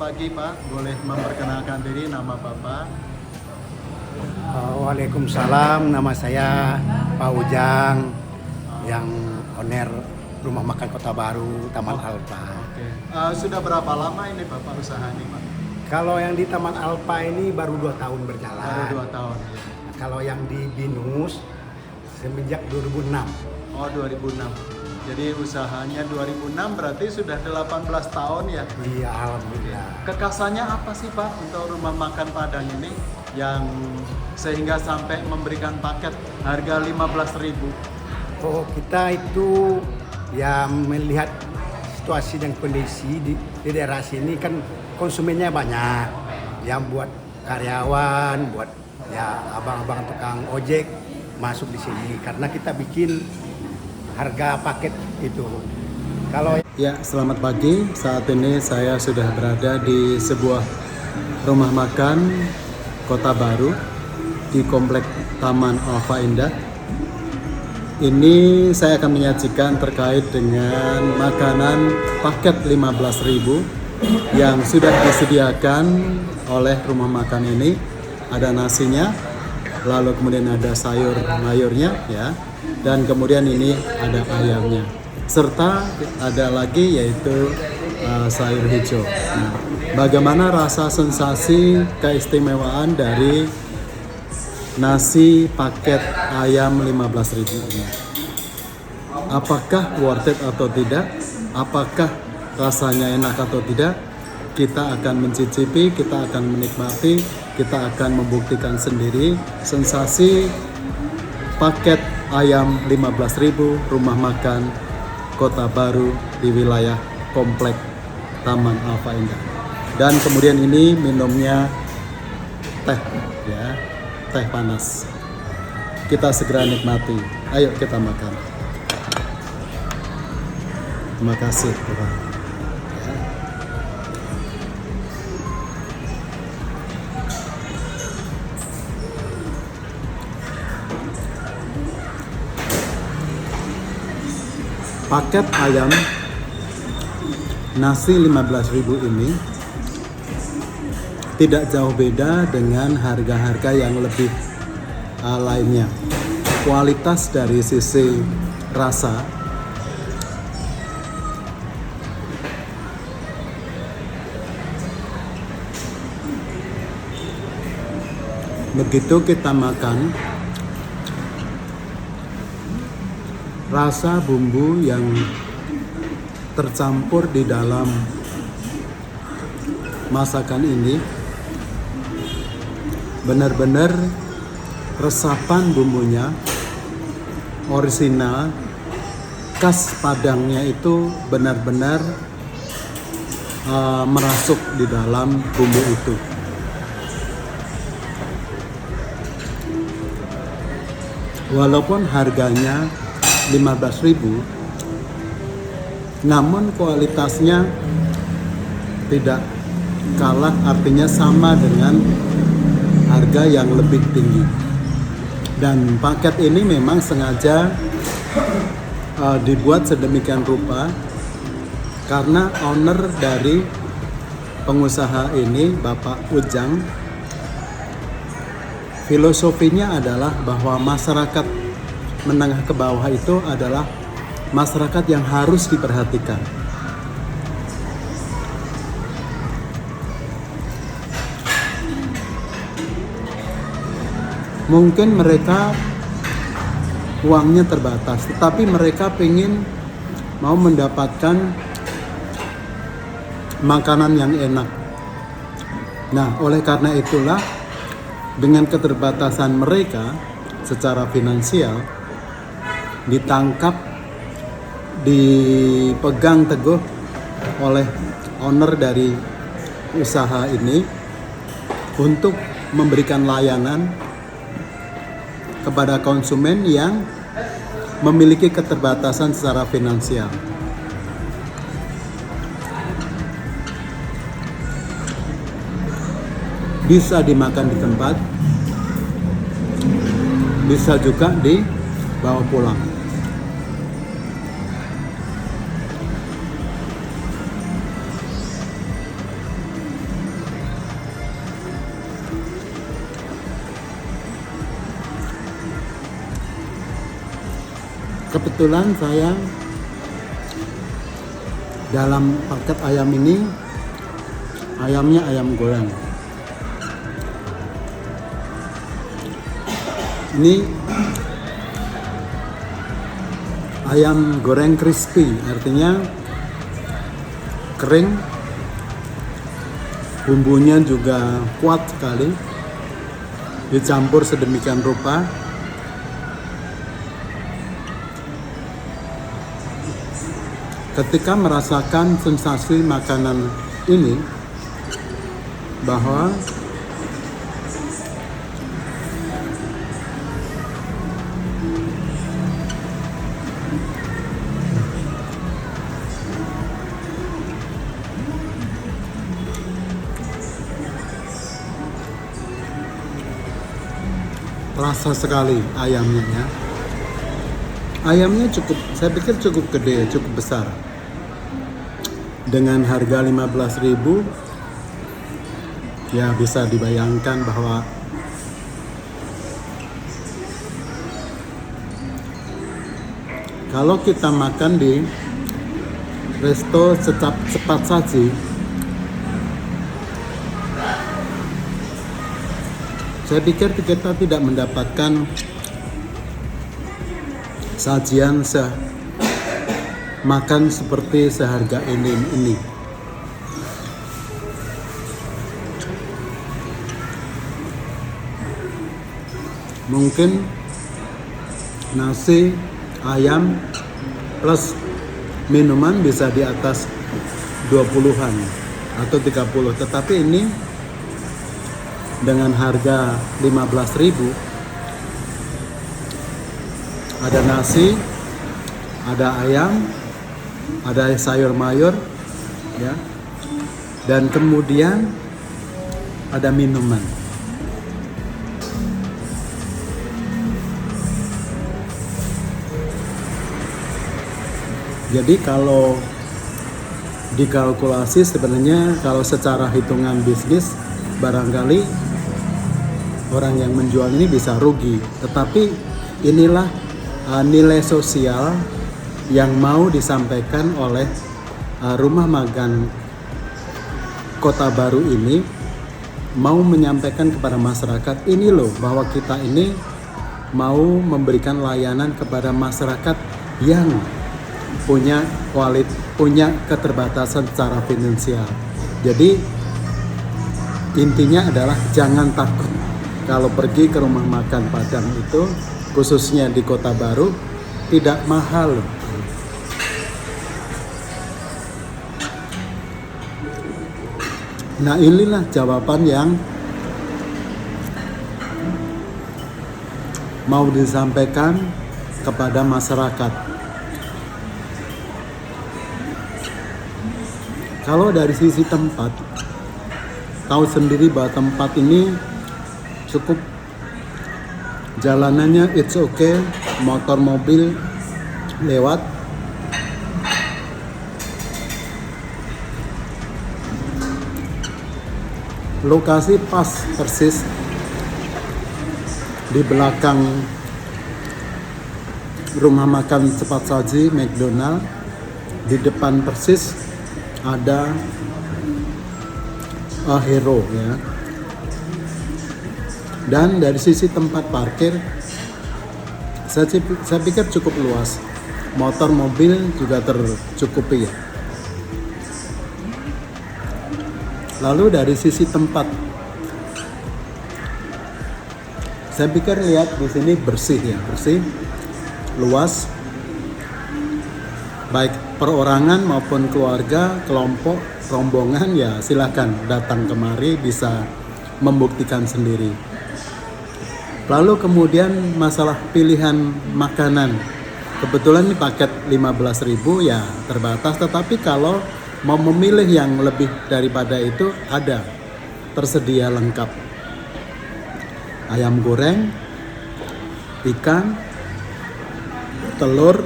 pagi Pak, boleh memperkenalkan diri nama Bapak? Waalaikumsalam, nama saya Pak Ujang yang owner Rumah Makan Kota Baru, Taman Alpa. Oke. Sudah berapa lama ini Bapak usaha ini Pak? Kalau yang di Taman Alpa ini baru 2 tahun berjalan. Baru 2 tahun ya. Kalau yang di Binus semenjak 2006. Oh 2006. Jadi usahanya 2006 berarti sudah 18 tahun ya? Iya, alhamdulillah. Kekasannya apa sih Pak untuk rumah makan Padang ini yang sehingga sampai memberikan paket harga 15.000? Oh, kita itu ya melihat situasi dan kondisi di daerah sini kan konsumennya banyak. Yang buat karyawan, buat ya abang-abang tukang ojek masuk di sini karena kita bikin harga paket itu. Kalau Ya, selamat pagi. Saat ini saya sudah berada di sebuah rumah makan Kota Baru di Komplek Taman Alfa Indah. Ini saya akan menyajikan terkait dengan makanan paket 15.000 yang sudah disediakan oleh rumah makan ini. Ada nasinya, lalu kemudian ada sayur mayurnya ya, dan kemudian ini ada ayamnya, serta ada lagi yaitu sayur hijau. Nah, bagaimana rasa sensasi keistimewaan dari nasi paket ayam 15.000 ini? Apakah worth it atau tidak? Apakah rasanya enak atau tidak? Kita akan mencicipi, kita akan menikmati, kita akan membuktikan sendiri sensasi paket ayam 15.000 rumah makan Kota Baru di wilayah Komplek Taman Alfa Indah. Dan kemudian ini minumnya teh ya, teh panas. Kita segera nikmati. Ayo kita makan. Terima kasih Tuhan. Paket ayam nasi 15.000 ini tidak jauh beda dengan harga-harga yang lebih lainnya. Kualitas dari sisi rasa begitu kita makan, rasa bumbu yang tercampur di dalam masakan ini benar-benar resapan bumbunya orisinal, khas Padangnya itu benar-benar merasuk di dalam bumbu itu. Walaupun harganya 15.000, namun kualitasnya tidak kalah, artinya sama dengan harga yang lebih tinggi. Dan paket ini memang sengaja dibuat sedemikian rupa karena owner dari pengusaha ini, Bapak Ujang, filosofinya adalah bahwa masyarakat menengah ke bawah itu adalah masyarakat yang harus diperhatikan. Mungkin mereka uangnya terbatas, tetapi mereka mau mendapatkan makanan yang enak. Nah, oleh karena itulah dengan keterbatasan mereka secara finansial, ditangkap, dipegang teguh oleh owner dari usaha ini untuk memberikan layanan kepada konsumen yang memiliki keterbatasan secara finansial. Bisa dimakan di tempat, bisa juga dibawa pulang. kebetulan saya dalam paket ayam ini ayamnya ayam goreng. Ini ayam goreng crispy, artinya kering, bumbunya juga kuat sekali, dicampur sedemikian rupa. Ketika merasakan sensasi makanan ini, bahwa terasa sekali ayamnya ya. Ayamnya cukup, saya pikir cukup gede, cukup besar. Dengan harga 15.000, ya bisa dibayangkan bahwa kalau kita makan di resto cepat saji, saya pikir kita tidak mendapatkan sajian makan seperti seharga ini. Mungkin nasi, ayam, plus minuman bisa di atas 20-an atau 30. Tetapi ini dengan harga 15.000, ada nasi, ada ayam, ada sayur mayur, ya, dan kemudian ada minuman. Jadi kalau dikalkulasi sebenarnya kalau secara hitungan bisnis barangkali orang yang menjual ini bisa rugi. Tetapi inilah nilai sosial yang mau disampaikan oleh Rumah Makan Kota Baru ini, mau menyampaikan kepada masyarakat ini loh, bahwa kita ini mau memberikan layanan kepada masyarakat yang punya keterbatasan secara finansial. Jadi intinya adalah jangan takut kalau pergi ke rumah makan Padang itu, khususnya di Kota Baru, tidak mahal. Nah, inilah jawaban yang mau disampaikan kepada masyarakat. Kalau dari sisi tempat, tahu sendiri bahwa tempat ini cukup, jalanannya it's okay, motor mobil lewat. Lokasi pas persis di belakang rumah makan cepat saji McDonald, di depan persis ada Hero ya. Dan dari sisi tempat parkir saya pikir cukup luas. Motor mobil juga tercukupi ya. Lalu dari sisi tempat, saya pikir lihat di sini bersih ya, bersih, luas, baik perorangan maupun keluarga, kelompok, rombongan, ya silakan datang kemari, bisa membuktikan sendiri. Lalu kemudian masalah pilihan makanan, kebetulan ini paket 15.000 ya terbatas, tetapi kalau mau memilih yang lebih daripada itu ada, tersedia lengkap. Ayam goreng, ikan, telur,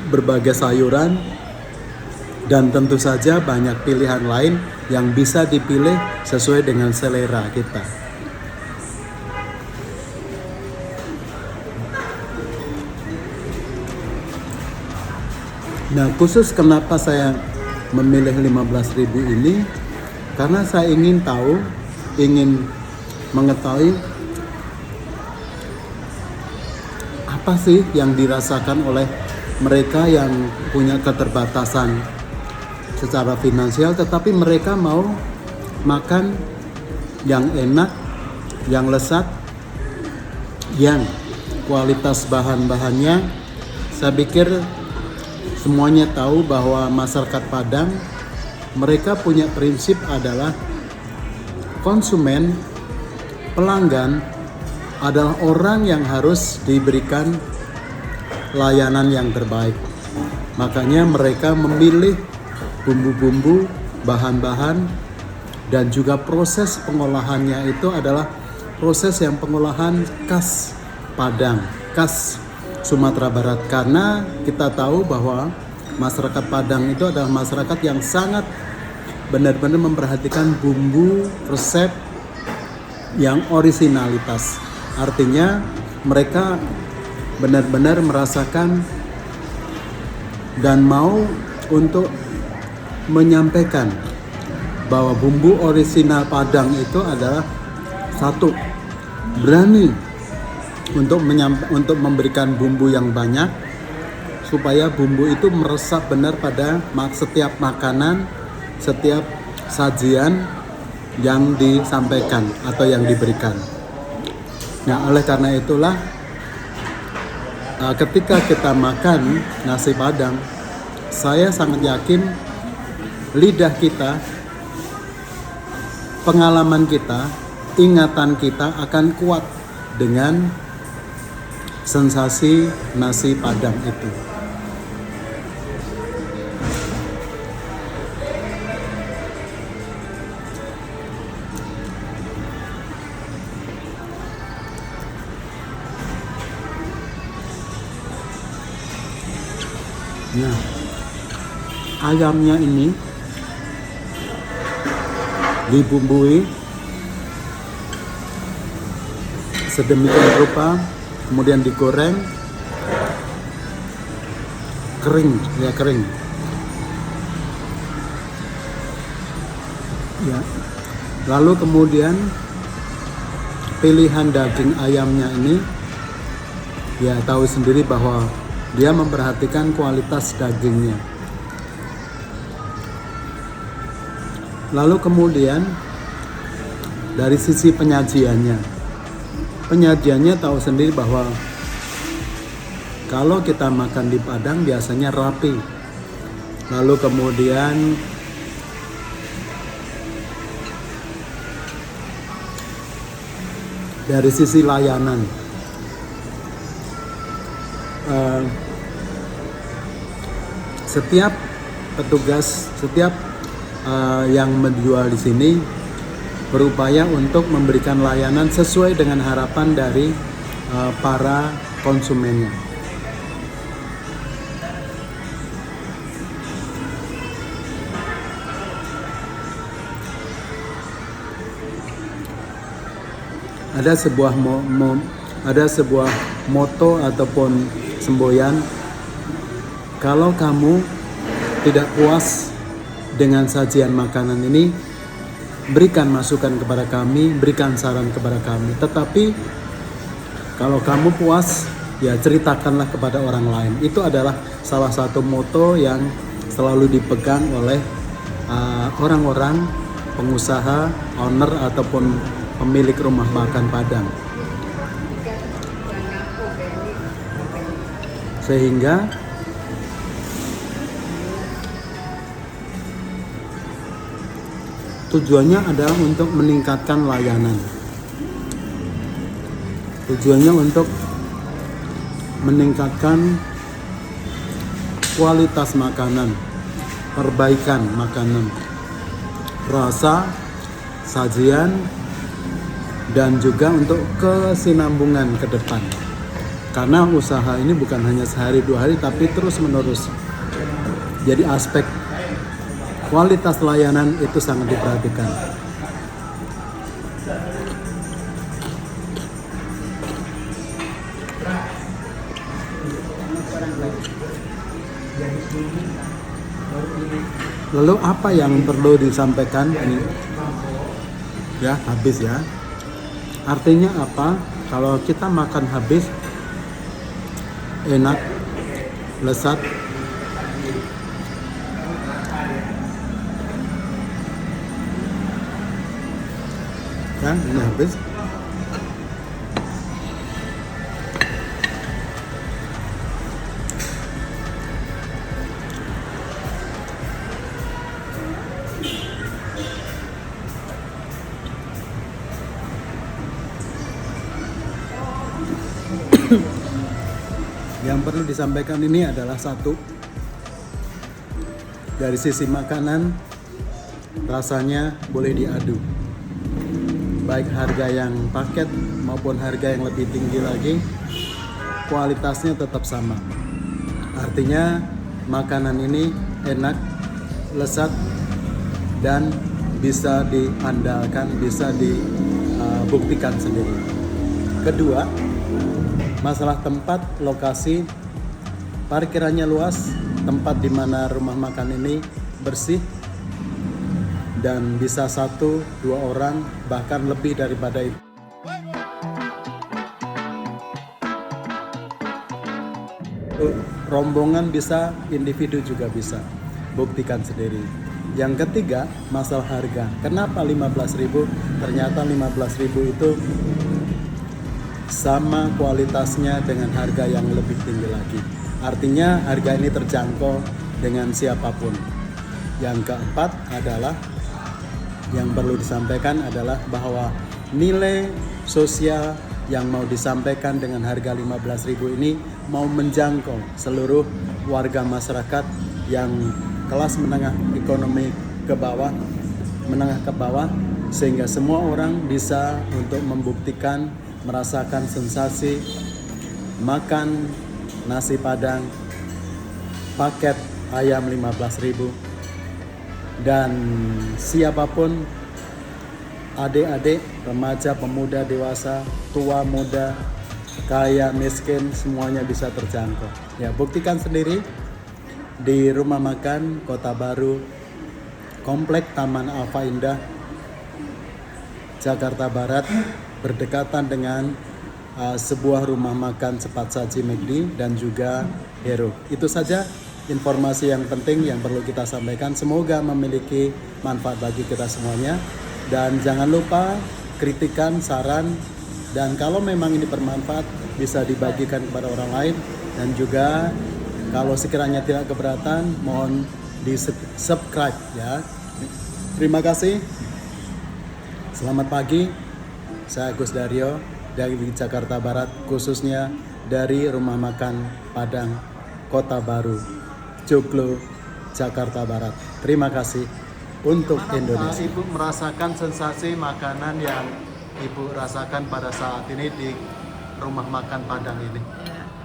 berbagai sayuran, dan tentu saja banyak pilihan lain yang bisa dipilih sesuai dengan selera kita. Nah, khusus kenapa saya memilih 15.000 ini, karena saya ingin mengetahui apa sih yang dirasakan oleh mereka yang punya keterbatasan secara finansial, tetapi mereka mau makan yang enak, yang lezat, yang kualitas bahan-bahannya. Saya pikir semuanya tahu bahwa masyarakat Padang, mereka punya prinsip adalah konsumen, pelanggan adalah orang yang harus diberikan layanan yang terbaik. Makanya mereka memilih bumbu-bumbu, bahan-bahan, dan juga proses pengolahannya itu adalah proses yang pengolahan khas Padang, khas Sumatera Barat. Karena kita tahu bahwa masyarakat Padang itu adalah masyarakat yang sangat benar-benar memperhatikan bumbu, resep yang orisinalitas. Artinya mereka benar-benar merasakan dan mau untuk menyampaikan bahwa bumbu orisinal Padang itu adalah satu, berani untuk memberikan bumbu yang banyak supaya bumbu itu meresap benar pada setiap makanan, setiap sajian yang disampaikan atau yang diberikan. Nah, oleh karena itulah ketika kita makan nasi Padang, saya sangat yakin lidah kita, pengalaman kita, ingatan kita akan kuat dengan sensasi nasi Padang itu. Nah, ayamnya ini dibumbui sedemikian rupa, kemudian digoreng kering. Ya. Lalu kemudian pilihan daging ayamnya ini, ya tahu sendiri bahwa dia memperhatikan kualitas dagingnya. Lalu kemudian dari sisi penyajiannya tahu sendiri bahwa kalau kita makan di Padang biasanya rapi. Lalu kemudian dari sisi layanan, setiap petugas, setiap yang menjual di sini berupaya untuk memberikan layanan sesuai dengan harapan dari para konsumennya. Ada sebuah moto ataupun semboyan, kalau kamu tidak puas dengan sajian makanan ini, berikan masukan kepada kami, berikan saran kepada kami. Tetapi kalau kamu puas, ya ceritakanlah kepada orang lain. Itu adalah salah satu moto yang selalu dipegang oleh orang-orang pengusaha, owner ataupun pemilik rumah makan Padang. Sehingga tujuannya adalah untuk meningkatkan layanan. Tujuannya untuk meningkatkan kualitas makanan, perbaikan makanan, rasa, sajian, dan juga untuk kesinambungan ke depan. Karena usaha ini bukan hanya sehari dua hari, tapi terus menerus. Jadi aspek kualitas layanan itu sangat diperhatikan. Lalu apa yang perlu disampaikan ini? Ya, habis ya. Artinya apa? Kalau kita makan habis, enak, lezat, kan? Ini habis. Yang perlu disampaikan ini adalah satu, dari sisi makanan rasanya boleh diadu, baik harga yang paket maupun harga yang lebih tinggi lagi, kualitasnya tetap sama. Artinya makanan ini enak, lezat, dan bisa diandalkan, bisa dibuktikan sendiri. Kedua, masalah tempat, lokasi, parkirannya luas, tempat di mana rumah makan ini bersih, dan bisa 1-2 orang, bahkan lebih daripada itu. Rombongan bisa, individu juga bisa. Buktikan sendiri. Yang ketiga, masalah harga. Kenapa 15.000? Ternyata 15.000 itu sama kualitasnya dengan harga yang lebih tinggi lagi. Artinya harga ini terjangkau dengan siapapun. Yang keempat adalah, yang perlu disampaikan adalah bahwa nilai sosial yang mau disampaikan dengan harga 15.000 ini mau menjangkau seluruh warga masyarakat yang kelas menengah ekonomi ke bawah, menengah ke bawah, sehingga semua orang bisa untuk membuktikan, merasakan sensasi makan nasi padang paket ayam 15.000. Dan siapapun, adik-adik, remaja, pemuda, dewasa, tua, muda, kaya, miskin, semuanya bisa terjangkau. Ya, buktikan sendiri di Rumah Makan Kota Baru, Komplek Taman Alfa Indah, Jakarta Barat, berdekatan dengan sebuah rumah makan cepat saji McD dan juga Hero. Itu saja informasi yang penting yang perlu kita sampaikan. Semoga memiliki manfaat bagi kita semuanya. Dan jangan lupa kritikan, saran, dan kalau memang ini bermanfaat bisa dibagikan kepada orang lain. Dan juga kalau sekiranya tidak keberatan, mohon di subscribe ya. Terima kasih. Selamat pagi. Saya Agus Daryo dari Jakarta Barat, khususnya dari Rumah Makan Padang Kota Baru, Joglo, Jakarta Barat. Terima kasih untuk Indonesia. Ibu merasakan sensasi makanan yang Ibu rasakan pada saat ini di Rumah Makan Padang ini?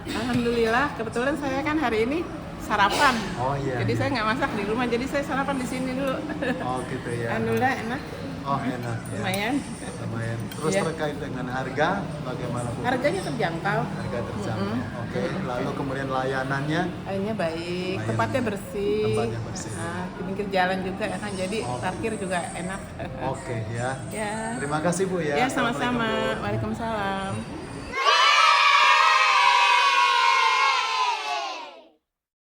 Ya, alhamdulillah, kebetulan saya kan hari ini sarapan. Oh iya. Jadi saya nggak masak di rumah, jadi saya sarapan di sini dulu. Oh gitu ya. Alhamdulillah enak. Oh enak ya. Lumayan. Lumayan. Terus Ya. terkait dengan harga, bagaimana Bu? Harganya terjangkau. Harga terjangkau. Oke. Lalu kemudian layanannya? Lainnya baik, Layanan. tempatnya bersih. Tempatnya bersih. Nah, di pinggir jalan juga ya kan, jadi parkir juga enak. Oke ya. Ya. Terima kasih Bu ya. Ya Assalamualaikum, sama-sama. Bu. Waalaikumsalam.